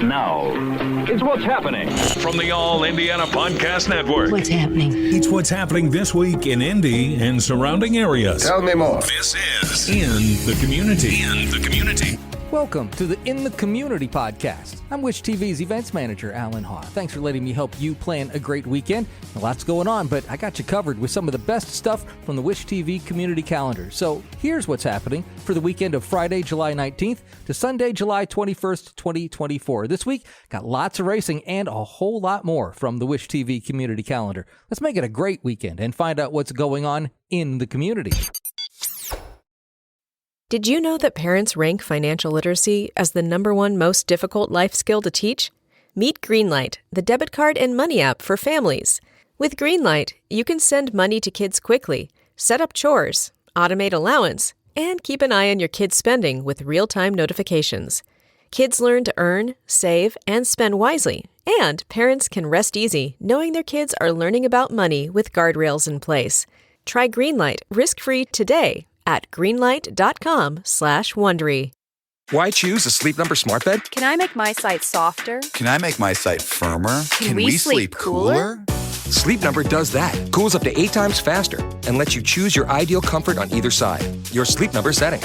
Starts now. It's What's Happening from the All Indiana Podcast Network. What's happening? It's what's happening this week in Indy and surrounding areas. Tell me more. This is In the Community. In the Community. Welcome to the In the Community podcast. I'm Wish TV's events manager, Allan Haw. Thanks for letting me help you plan a great weekend. A lot's going on, but I got you covered with some of the best stuff from the Wish TV community calendar. So here's what's happening for the weekend of Friday, July 19th to Sunday, July 21st, 2024. This week, got lots of racing and a whole lot more from the Wish TV community calendar. Let's make it a great weekend and find out what's going on in the community. Did you know that parents rank financial literacy as the #1 most difficult life skill to teach? Meet Greenlight, the debit card and money app for families. With Greenlight, you can send money to kids quickly, set up chores, automate allowance, and keep an eye on your kids' spending with real-time notifications. Kids learn to earn, save, and spend wisely, and parents can rest easy knowing their kids are learning about money with guardrails in place. Try Greenlight risk-free today at greenlight.com/Wondery. Why choose a Sleep Number smart bed? Can I make my site softer? Can I make my site firmer? Can we sleep cooler? Sleep Number does that. Cools up to 8 times faster and lets you choose your ideal comfort on either side. Your Sleep Number setting.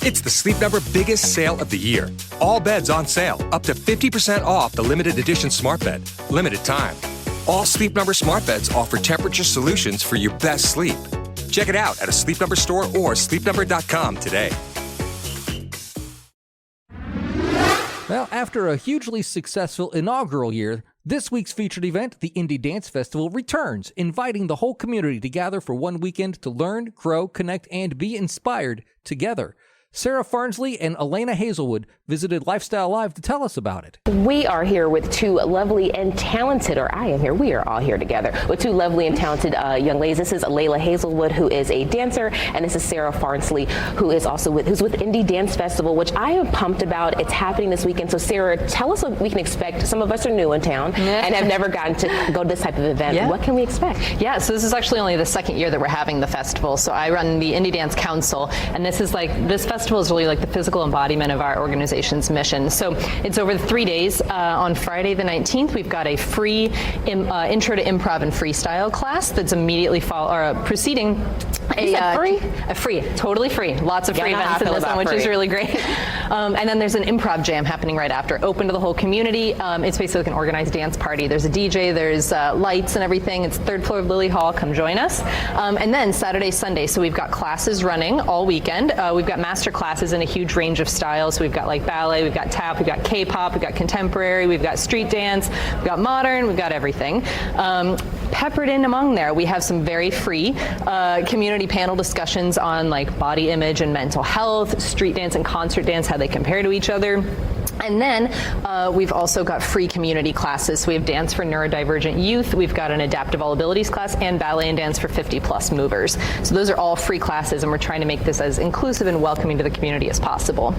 It's the Sleep Number biggest sale of the year. All beds on sale, up to 50% off the limited edition smart bed. Limited time. All Sleep Number smart beds offer temperature solutions for your best sleep. Check it out at a Sleep Number store or sleepnumber.com today. Well, after a hugely successful inaugural year, this week's featured event, the Indy Dance Festival, returns, inviting the whole community to gather for one weekend to learn, grow, connect, and be inspired together. Sarah Farnsley and Elena Hazelwood visited Lifestyle Live to tell us about it. We are here with two lovely and talented, or I am here, we are all here together with two lovely and talented young ladies. This is Layla Hazelwood, who is a dancer, and this is Sarah Farnsley, who is also who's with Indy Dance Festival, which I am pumped about. It's happening this weekend. So Sarah, tell us what we can expect. Some of us are new in town and have never gotten to go to this type of event. Yeah. What can we expect? Yeah, so this is actually only the second year that we're having the festival. So I run the Indy Dance Council, and this festival is really like the physical embodiment of our organization's mission. So it's over 3 days. On Friday the 19th, we've got a free intro to improv and freestyle class that's immediately preceding free, totally free. Lots of free events in this one, which is really great. And then there's an improv jam happening right after, open to the whole community. It's basically like an organized dance party. There's a DJ, there's lights and everything. It's 3rd floor of Lilly Hall. Come join us. And then Saturday, Sunday, so we've got classes running all weekend. We've got master classes in a huge range of styles. So we've got like ballet, we've got tap, we've got K-pop, we've got contemporary, we've got street dance, we've got modern, we've got everything. Peppered in among there, we have some very free community panel discussions on like body image and mental health, street dance and concert dance, how they compare to each other. And then we've also got free community classes. So we have dance for neurodivergent youth, we've got an adaptive all abilities class, and ballet and dance for 50-plus movers. So those are all free classes, and we're trying to make this as inclusive and welcoming to the community as possible.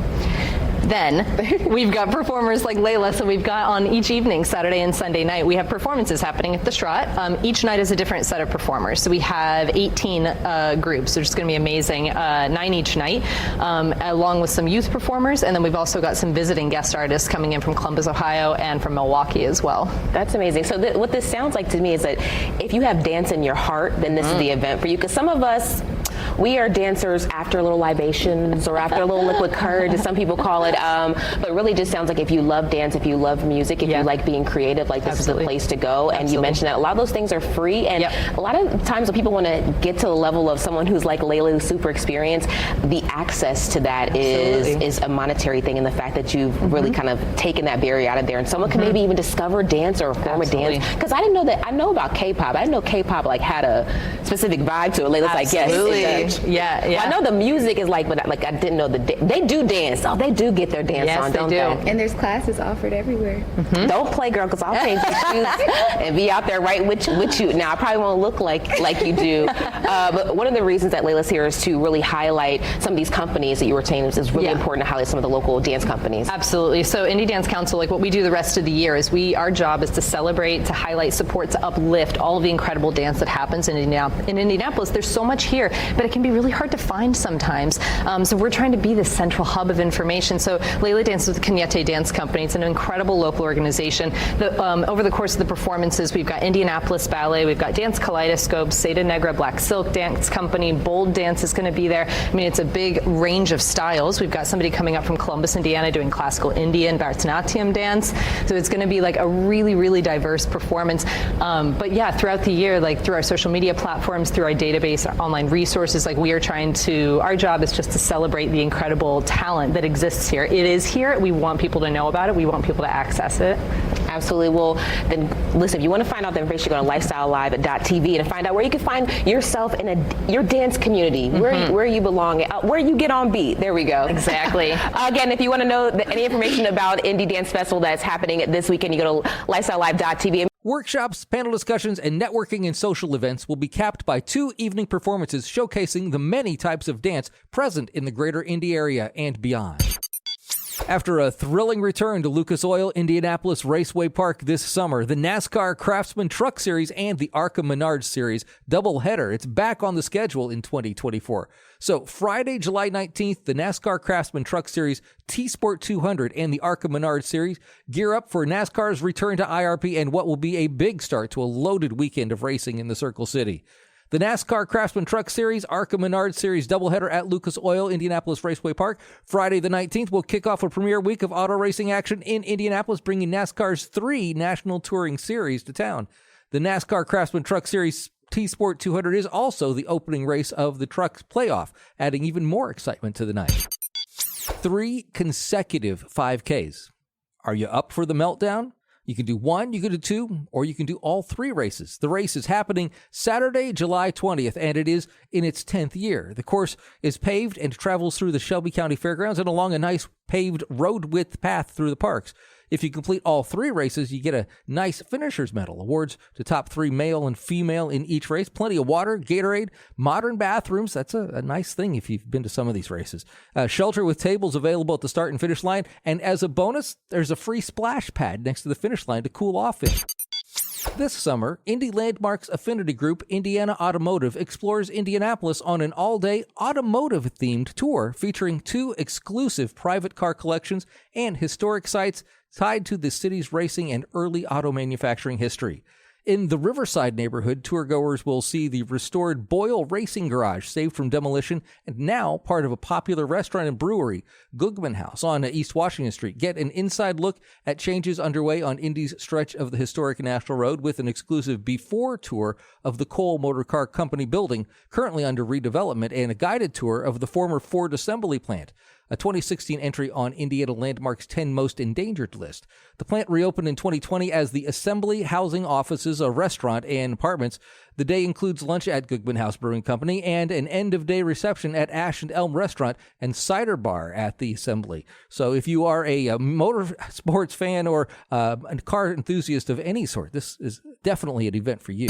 Then we've got performers like Layla, so we've got on each evening, Saturday and Sunday night, we have performances happening at the Strut. Each night is a different set of performers. So we have 18 groups, which is going to be amazing, 9 each night, along with some youth performers. And then we've also got some visiting guest artists coming in from Columbus, Ohio, and from Milwaukee as well. That's amazing. So what this sounds like to me is that if you have dance in your heart, then this is the event for you. Because some of us, we are dancers after a little libations or after a little liquid courage, as some people call it. But really just sounds like if you love dance, if you love music, if you like being creative, like this is the place to go. And you mentioned that a lot of those things are free. And a lot of times when people want to get to the level of someone who's like Layla, who's super experienced, the access to that is a monetary thing, and the fact that you've really kind of taken that barrier out of there. And someone can maybe even discover dance or form a dance. Because I didn't know that. I know about K-pop. I didn't know K-pop like had a specific vibe to it. Layla's like, yes, it does. Yeah. Well, I know the music is like, but like I didn't know they do dance. Oh, they do get their dance on, don't they? And there's classes offered everywhere. Don't play, girl, because I'll change your shoes and be out there right with you. Now, I probably won't look like you do. But one of the reasons that Layla's here is to really highlight some of these companies that you were saying is really important to highlight some of the local dance companies. Absolutely. So Indy Dance Council, like what we do the rest of the year is our job is to celebrate, to highlight, support, to uplift all of the incredible dance that happens in Indianapolis. There's so much here, but it can can be really hard to find sometimes. So we're trying to be the central hub of information. So Layla Dance with the Cañete Dance Company. It's an incredible local organization. Over the course of the performances, we've got Indianapolis Ballet, we've got Dance Kaleidoscope, Seda Negra Black Silk Dance Company, Bold Dance is going to be there. I mean, it's a big range of styles. We've got somebody coming up from Columbus, Indiana, doing classical Indian Bharatanatyam dance. So it's going to be like a really, really diverse performance. But yeah, throughout the year, like through our social media platforms, through our database, our online resources, like we are trying to, our job is just to celebrate the incredible talent that exists here. It is here. We want people to know about it. We want people to access it. Absolutely. Well, then listen, if you want to find out the information, go to lifestylelive.tv and find out where you can find yourself in your dance community, where you belong, where you get on beat. There we go. Exactly. Again, if you want to know any information about Indy Dance Festival that's happening this weekend, you go to lifestylelive.tv. Workshops, panel discussions, and networking and social events will be capped by 2 evening performances showcasing the many types of dance present in the greater Indy area and beyond. After a thrilling return to Lucas Oil Indianapolis Raceway Park this summer, the NASCAR Craftsman Truck Series and the ARCA Menards Series doubleheader, it's back on the schedule in 2024. So Friday, July 19th, the NASCAR Craftsman Truck Series, T-Sport 200, and the ARCA Menards Series gear up for NASCAR's return to IRP and what will be a big start to a loaded weekend of racing in the Circle City. The NASCAR Craftsman Truck Series, ARCA Menards Series doubleheader at Lucas Oil Indianapolis Raceway Park. Friday the 19th will kick off a premier week of auto racing action in Indianapolis, bringing NASCAR's 3 National Touring Series to town. The NASCAR Craftsman Truck Series T-Sport 200 is also the opening race of the Trucks Playoff, adding even more excitement to the night. 3 consecutive 5Ks. Are you up for the meltdown? You can do 1, you can do 2, or you can do all 3 races. The race is happening Saturday, July 20th, and it is in its 10th year. The course is paved and travels through the Shelby County Fairgrounds and along a nice paved road width path through the parks. If you complete all 3 races, you get a nice finisher's medal. Awards to top 3 male and female in each race. Plenty of water, Gatorade, modern bathrooms. That's a nice thing if you've been to some of these races. Shelter with tables available at the start and finish line. And as a bonus, there's a free splash pad next to the finish line to cool off in. This summer, Indy Landmarks affinity group Indiana Automotive explores Indianapolis on an all-day automotive-themed tour featuring 2 exclusive private car collections and historic sites tied to the city's racing and early auto manufacturing history. In the Riverside neighborhood, tourgoers will see the restored Boyle Racing Garage, saved from demolition and now part of a popular restaurant and brewery, Gugman House, on East Washington Street. Get an inside look at changes underway on Indy's stretch of the historic National Road with an exclusive before tour of the Cole Motor Car Company building, currently under redevelopment, and a guided tour of the former Ford assembly plant, a 2016 entry on Indiana Landmark's 10 Most Endangered list. The plant reopened in 2020 as the Assembly Housing Offices, a restaurant and apartments. The day includes lunch at Gugman House Brewing Company and an end-of-day reception at Ash and Elm Restaurant and Cider Bar at the Assembly. So if you are a motorsports fan or a car enthusiast of any sort, this is definitely an event for you.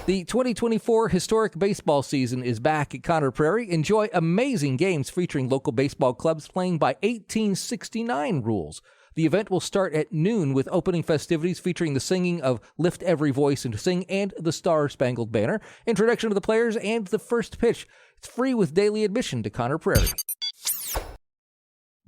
The 2024 historic baseball season is back at Conner Prairie. Enjoy amazing games featuring local baseball clubs playing by 1869 rules. The event will start at noon with opening festivities featuring the singing of Lift Every Voice and Sing and the Star-Spangled Banner, introduction to the players, and the first pitch. It's free with daily admission to Conner Prairie.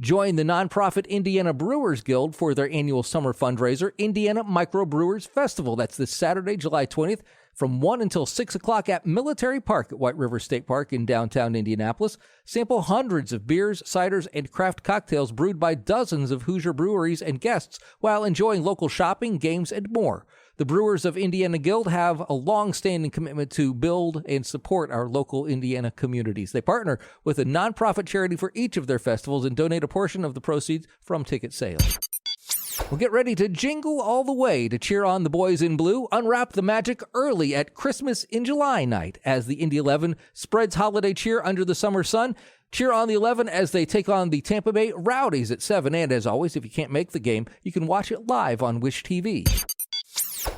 Join the nonprofit Indiana Brewers Guild for their annual summer fundraiser, Indiana Microbrewers Festival. That's this Saturday, July 20th, from 1 until 6 o'clock at Military Park at White River State Park in downtown Indianapolis. Sample hundreds of beers, ciders, and craft cocktails brewed by dozens of Hoosier breweries and guests while enjoying local shopping, games, and more. The Brewers of Indiana Guild have a long-standing commitment to build and support our local Indiana communities. They partner with a nonprofit charity for each of their festivals and donate a portion of the proceeds from ticket sales. Well, get ready to jingle all the way to cheer on the boys in blue. Unwrap the magic early at Christmas in July night as the Indy 11 spreads holiday cheer under the summer sun. Cheer on the 11 as they take on the Tampa Bay Rowdies at 7. And as always, if you can't make the game, you can watch it live on Wish TV.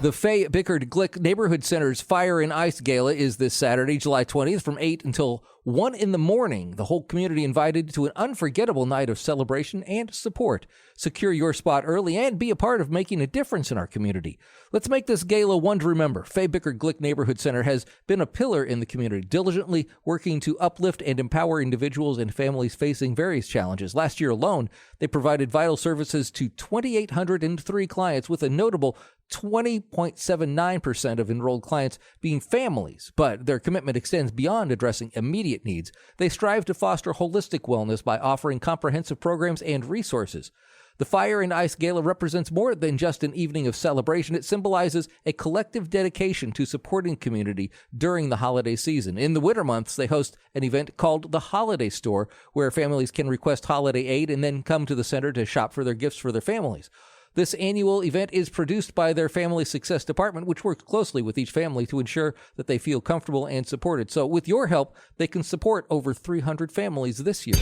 The Fay Bickard Glick Neighborhood Center's Fire and Ice Gala is this Saturday, July 20th from 8 until 1 in the morning. The whole community invited to an unforgettable night of celebration and support. Secure your spot early and be a part of making a difference in our community. Let's make this gala one to remember. Fay Bickard Glick Neighborhood Center has been a pillar in the community, diligently working to uplift and empower individuals and families facing various challenges. Last year alone, they provided vital services to 2,803 clients, with a notable 20.79% of enrolled clients being families, but their commitment extends beyond addressing immediate needs. They strive to foster holistic wellness by offering comprehensive programs and resources. The Fire and Ice Gala represents more than just an evening of celebration. It symbolizes a collective dedication to supporting community during the holiday season. In the winter months, they host an event called the Holiday Store, where families can request holiday aid and then come to the center to shop for their gifts for their families. This annual event is produced by their Family Success Department, which works closely with each family to ensure that they feel comfortable and supported. So with your help, they can support over 300 families this year.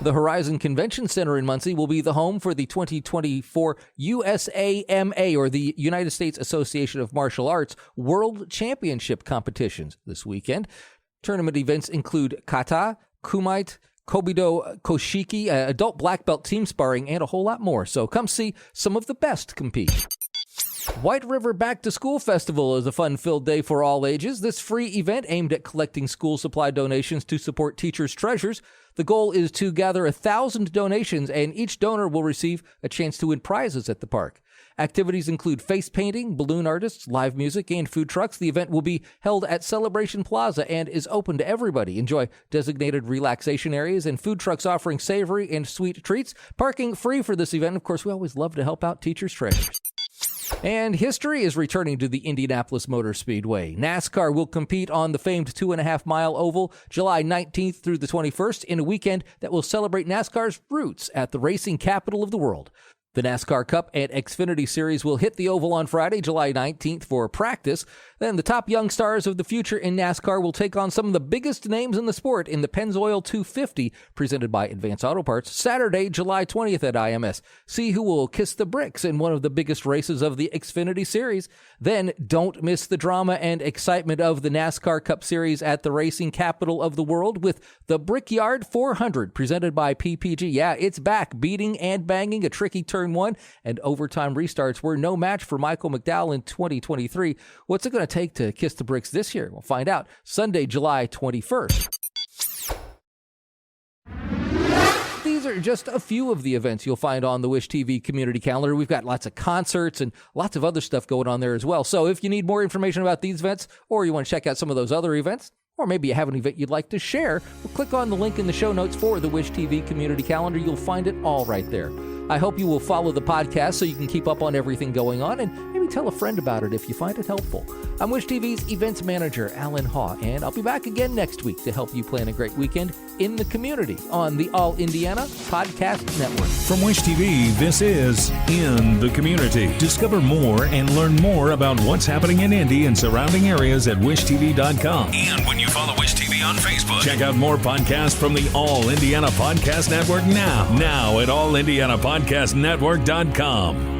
The Horizon Convention Center in Muncie will be the home for the 2024 USAMA, or the United States Association of Martial Arts, World Championship competitions this weekend. Tournament events include kata, kumite, Kobudo Koshiki, adult black belt team sparring, and a whole lot more. So come see some of the best compete. White River Back to School Festival is a fun-filled day for all ages. This free event aimed at collecting school supply donations to support teachers' treasures. The goal is to gather 1,000 donations, and each donor will receive a chance to win prizes at the park. Activities include face painting, balloon artists, live music, and food trucks. The event will be held at Celebration Plaza and is open to everybody. Enjoy designated relaxation areas and food trucks offering savory and sweet treats. Parking free for this event. Of course, we always love to help out teachers' treasures. And history is returning to the Indianapolis Motor Speedway. NASCAR will compete on the famed 2.5-mile oval July 19th through the 21st in a weekend that will celebrate NASCAR's roots at the racing capital of the world. The NASCAR Cup and Xfinity Series will hit the oval on Friday, July 19th for practice. Then the top young stars of the future in NASCAR will take on some of the biggest names in the sport in the Pennzoil 250, presented by Advance Auto Parts, Saturday, July 20th at IMS. See who will kiss the bricks in one of the biggest races of the Xfinity Series. Then don't miss the drama and excitement of the NASCAR Cup Series at the racing capital of the world with the Brickyard 400, presented by PPG. Yeah, it's back, beating and banging a tricky turn one, and overtime restarts were no match for Michael McDowell in 2023. What's it going to take to kiss the bricks this year? We'll find out Sunday, July 21st. These are just a few of the events you'll find on the Wish TV community calendar. We've got lots of concerts and lots of other stuff going on there as well. So if you need more information about these events, or you want to check out some of those other events, or maybe you have an event you'd like to share, well, click on the link in the show notes for the Wish TV community calendar. You'll find it all right there. I hope you will follow the podcast so you can keep up on everything going on, and maybe tell a friend about it if you find it helpful. I'm Wish TV's events manager, Allan Haw, and I'll be back again next week to help you plan a great weekend in the community on the All Indiana Podcast Network. From Wish TV, this is In the Community. Discover more and learn more about what's happening in Indy and surrounding areas at wishtv.com. And when you follow Wish TV on Facebook, check out more podcasts from the All Indiana Podcast Network now at allindianapodcastnetwork.com.